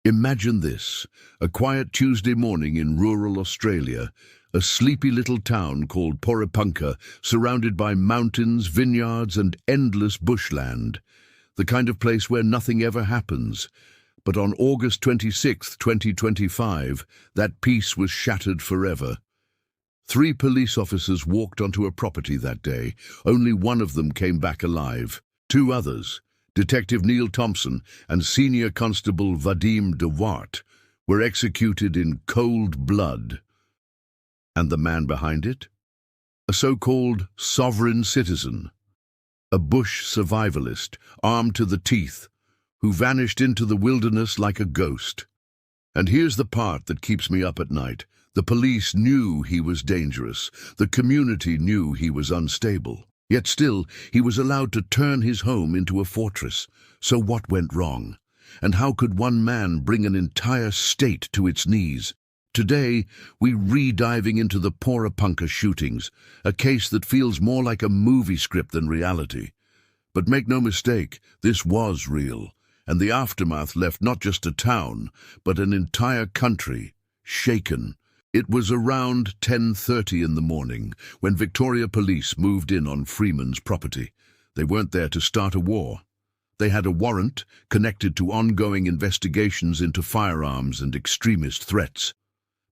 Imagine this, a quiet Tuesday morning in rural Australia, a sleepy little town called Porepunkah, surrounded by mountains, vineyards, and endless bushland. The kind of place where nothing ever happens. But on August 26, 2025, that peace was shattered forever. 3 police officers walked onto a property that day. Only one of them came back alive. 2 others, Detective Neal Thompson and Senior Constable Vadim de Waart, were executed in cold blood. And the man behind it? A so-called sovereign citizen, a bush survivalist, armed to the teeth, who vanished into the wilderness like a ghost. And here's the part that keeps me up at night. The police knew he was dangerous. The community knew he was unstable. Yet still, he was allowed to turn his home into a fortress. So what went wrong? And how could one man bring an entire state to its knees? Today, we re-diving into the Porepunkah shootings, a case that feels more like a movie script than reality. But make no mistake, this was real, and the aftermath left not just a town, but an entire country, shaken. It was around 10:30 in the morning when Victoria Police moved in on Freeman's property. They weren't there to start a war. They had a warrant connected to ongoing investigations into firearms and extremist threats.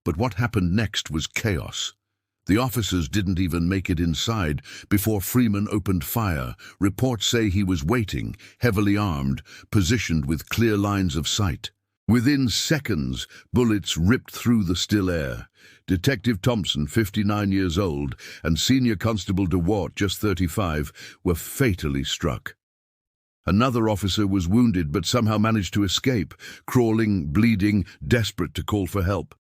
But what happened next was chaos. The officers didn't even make it inside before Freeman opened fire. Reports say he was waiting, heavily armed, positioned with clear lines of sight. Within seconds, bullets ripped through the still air. Detective Thompson, 59 years old, and Senior Constable de Waart, just 35, were fatally struck. Another officer was wounded but somehow managed to escape, crawling, bleeding, desperate to call for help.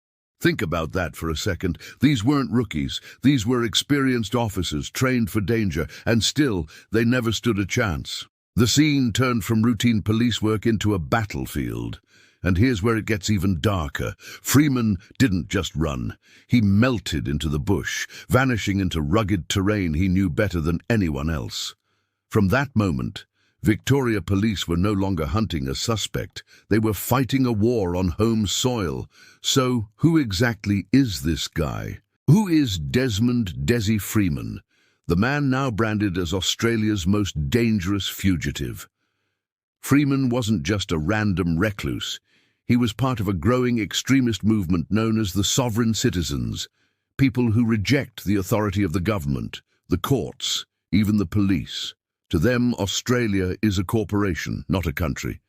Think about that for a second. These weren't rookies. These were experienced officers, trained for danger, and still, they never stood a chance. The scene turned from routine police work into a battlefield. And here's where it gets even darker. Freeman didn't just run. He melted into the bush, vanishing into rugged terrain he knew better than anyone else. From that moment, Victoria Police were no longer hunting a suspect. They were fighting a war on home soil. So, who exactly is this guy? Who is Dezi Freeman, the man now branded as Australia's most dangerous fugitive? Freeman wasn't just a random recluse. He was part of a growing extremist movement known as the sovereign citizens, people who reject the authority of the government, the courts, even the police. To them, Australia is a corporation, not a country.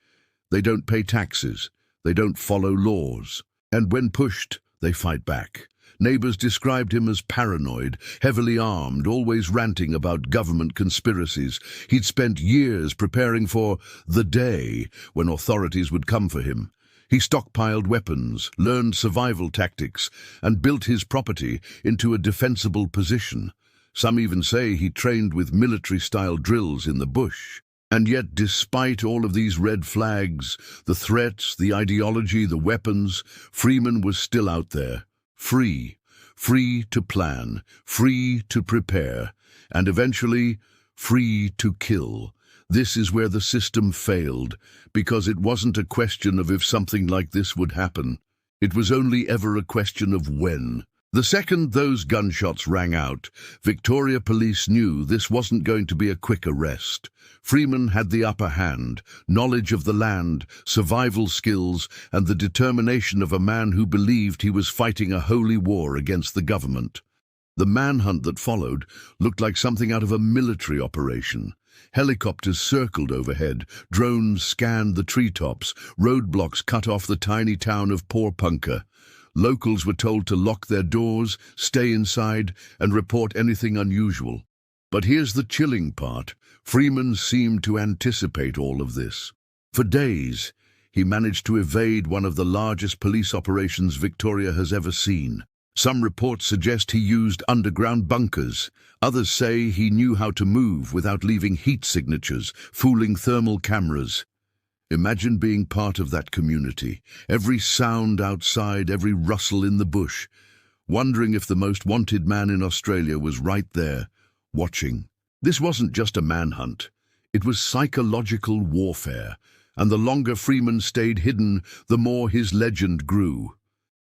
They don't pay taxes. They don't follow laws. And when pushed, they fight back. Neighbours described him as paranoid, heavily armed, always ranting about government conspiracies. He'd spent years preparing for the day when authorities would come for him. He stockpiled weapons, learned survival tactics, and built his property into a defensible position. Some even say he trained with military-style drills in the bush. And yet, despite all of these red flags, the threats, the ideology, the weapons, Freeman was still out there, free to plan, free to prepare, and eventually, free to kill. This is where the system failed, because it wasn't a question of if something like this would happen. It was only ever a question of when. The second those gunshots rang out, Victoria Police knew this wasn't going to be a quick arrest. Freeman had the upper hand, knowledge of the land, survival skills, and the determination of a man who believed he was fighting a holy war against the government. The manhunt that followed looked like something out of a military operation. Helicopters circled overhead, drones scanned the treetops, roadblocks cut off the tiny town of Porepunkah. Locals were told to lock their doors, stay inside, and report anything unusual. But here's the chilling part. Freeman seemed to anticipate all of this. For days, he managed to evade one of the largest police operations Victoria has ever seen. Some reports suggest he used underground bunkers. Others say he knew how to move without leaving heat signatures, fooling thermal cameras. Imagine being part of that community, every sound outside, every rustle in the bush, wondering if the most wanted man in Australia was right there, watching. This wasn't just a manhunt. It was psychological warfare, and the longer Freeman stayed hidden, the more his legend grew.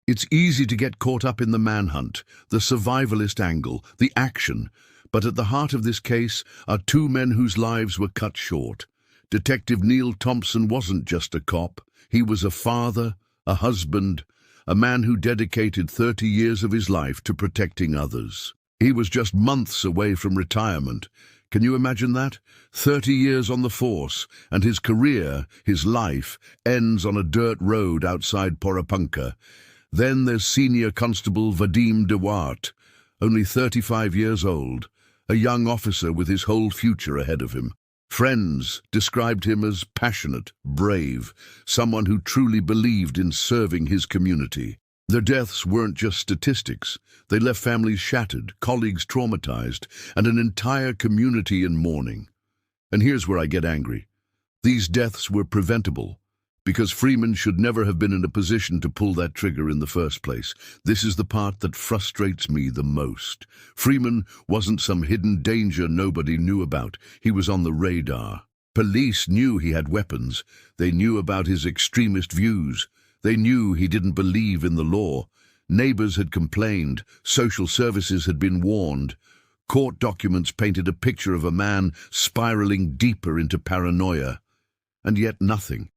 It's easy to get caught up in the manhunt, the survivalist angle, the action, but at the heart of this case are two men whose lives were cut short. Detective Neal Thompson wasn't just a cop. He was a father, a husband, a man who dedicated 30 years of his life to protecting others. He was just months away from retirement. Can you imagine that? 30 years on the force, and his career, his life, ends on a dirt road outside Porepunkah. Then there's Senior Constable Vadim de Waart, only 35 years old, a young officer with his whole future ahead of him. Friends described him as passionate, brave, someone who truly believed in serving his community. Their deaths weren't just statistics. They left families shattered, colleagues traumatized, and an entire community in mourning. And here's where I get angry. These deaths were preventable, because Freeman should never have been in a position to pull that trigger in the first place. This is the part that frustrates me the most. Freeman wasn't some hidden danger nobody knew about. He was on the radar. Police knew he had weapons. They knew about his extremist views. They knew he didn't believe in the law. Neighbors had complained. Social services had been warned. Court documents painted a picture of a man spiraling deeper into paranoia. And yet nothing.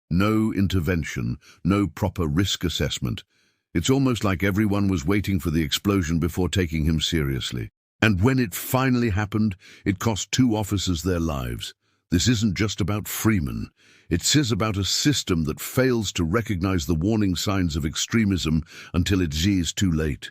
No intervention, no proper risk assessment. It's almost like everyone was waiting for the explosion before taking him seriously. And when it finally happened, it cost 2 officers their lives. This isn't just about Freeman. It says about a system that fails to recognize the warning signs of extremism until it's too late.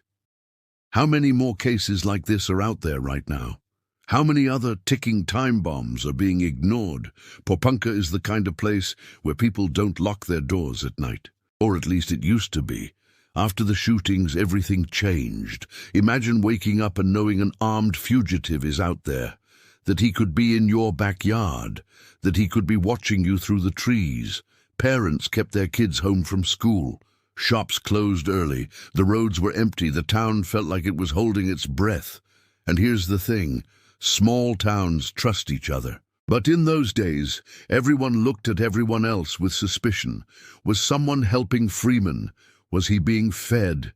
How many more cases like this are out there right now? How many other ticking time bombs are being ignored? Porepunkah is the kind of place where people don't lock their doors at night. Or at least it used to be. After the shootings, everything changed. Imagine waking up and knowing an armed fugitive is out there. That he could be in your backyard. That he could be watching you through the trees. Parents kept their kids home from school. Shops closed early. The roads were empty. The town felt like it was holding its breath. And here's the thing. Small towns trust each other. But in those days, everyone looked at everyone else with suspicion. Was someone helping Freeman? Was he being fed?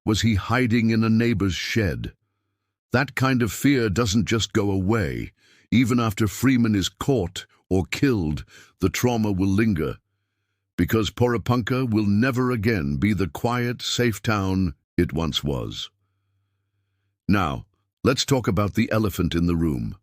Was he hiding in a neighbor's shed? That kind of fear doesn't just go away. Even after Freeman is caught or killed, the trauma will linger. Because Porepunkah will never again be the quiet, safe town it once was. Now, let's talk about the elephant in the room.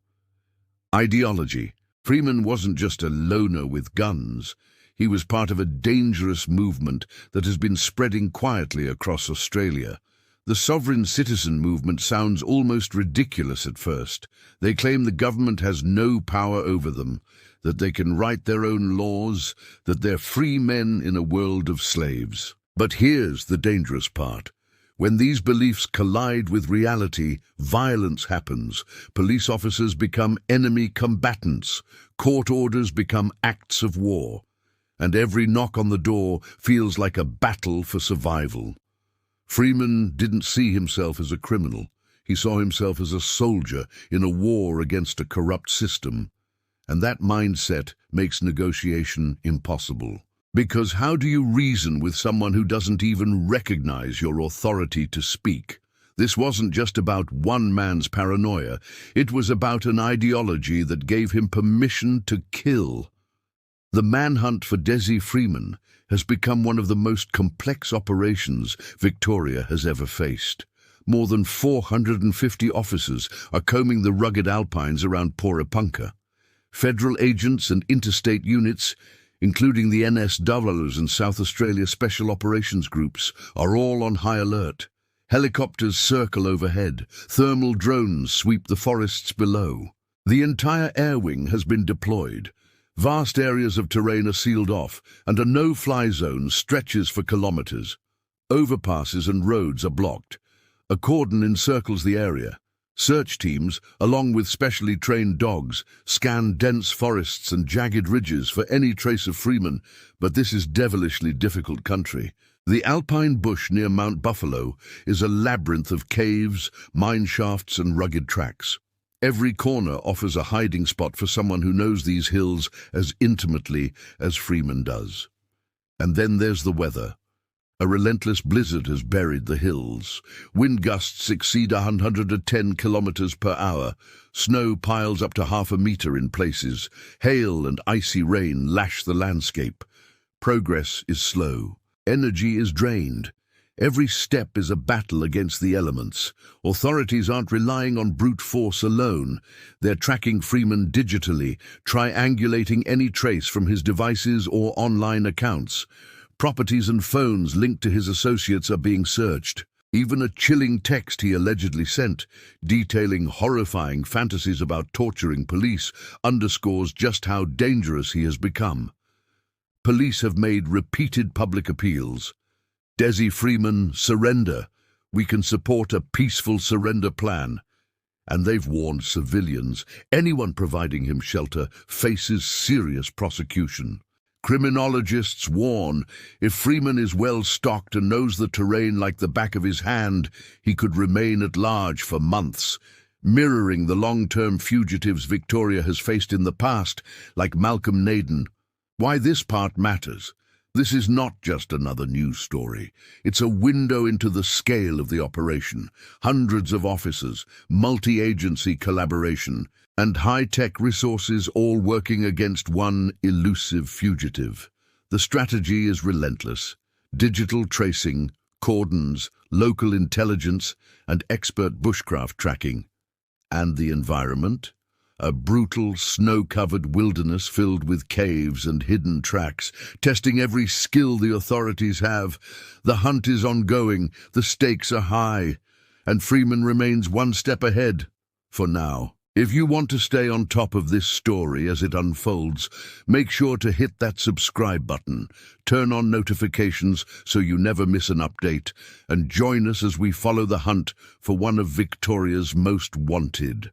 Ideology. Freeman wasn't just a loner with guns. He was part of a dangerous movement that has been spreading quietly across Australia. The sovereign citizen movement sounds almost ridiculous at first. They claim the government has no power over them, that they can write their own laws, that they're free men in a world of slaves. But here's the dangerous part. When these beliefs collide with reality, violence happens. Police officers become enemy combatants. Court orders become acts of war. And every knock on the door feels like a battle for survival. Freeman didn't see himself as a criminal. He saw himself as a soldier in a war against a corrupt system. And that mindset makes negotiation impossible. Because how do you reason with someone who doesn't even recognize your authority to speak? This wasn't just about one man's paranoia. It was about an ideology that gave him permission to kill. The manhunt for Dezi Freeman has become one of the most complex operations Victoria has ever faced. More than 450 officers are combing the rugged alpines around Porepunkah. Federal agents and interstate units, including the NSWs and South Australia Special Operations Groups, are all on high alert. Helicopters circle overhead. Thermal drones sweep the forests below. The entire air wing has been deployed. Vast areas of terrain are sealed off, and a no-fly zone stretches for kilometers. Overpasses and roads are blocked. A cordon encircles the area. Search teams, along with specially trained dogs, scan dense forests and jagged ridges for any trace of Freeman, but this is devilishly difficult country. The alpine bush near Mount Buffalo is a labyrinth of caves, mine shafts and rugged tracks. Every corner offers a hiding spot for someone who knows these hills as intimately as Freeman does. And then there's the weather. A relentless blizzard has buried the hills. Wind gusts exceed 110 kilometers per hour. Snow piles up to half a meter in places. Hail and icy rain lash the landscape. Progress is slow. Energy is drained. Every step is a battle against the elements. Authorities aren't relying on brute force alone. They're tracking Freeman digitally, triangulating any trace from his devices or online accounts. Properties and phones linked to his associates are being searched. Even a chilling text he allegedly sent, detailing horrifying fantasies about torturing police, underscores just how dangerous he has become. Police have made repeated public appeals. Dezi Freeman, surrender. We can support a peaceful surrender plan. And they've warned civilians. Anyone providing him shelter faces serious prosecution. Criminologists warn, if Freeman is well stocked and knows the terrain like the back of his hand, he could remain at large for months, mirroring the long-term fugitives Victoria has faced in the past, like Malcolm Naden. Why this part matters. This is not just another news story. It's a window into the scale of the operation. Hundreds of officers, multi-agency collaboration, and high-tech resources all working against one elusive fugitive. The strategy is relentless. Digital tracing, cordons, local intelligence, and expert bushcraft tracking. And the environment? A brutal, snow-covered wilderness filled with caves and hidden tracks, testing every skill the authorities have. The hunt is ongoing, the stakes are high, and Freeman remains one step ahead, for now. If you want to stay on top of this story as it unfolds, make sure to hit that subscribe button, turn on notifications so you never miss an update, and join us as we follow the hunt for one of Victoria's most wanted.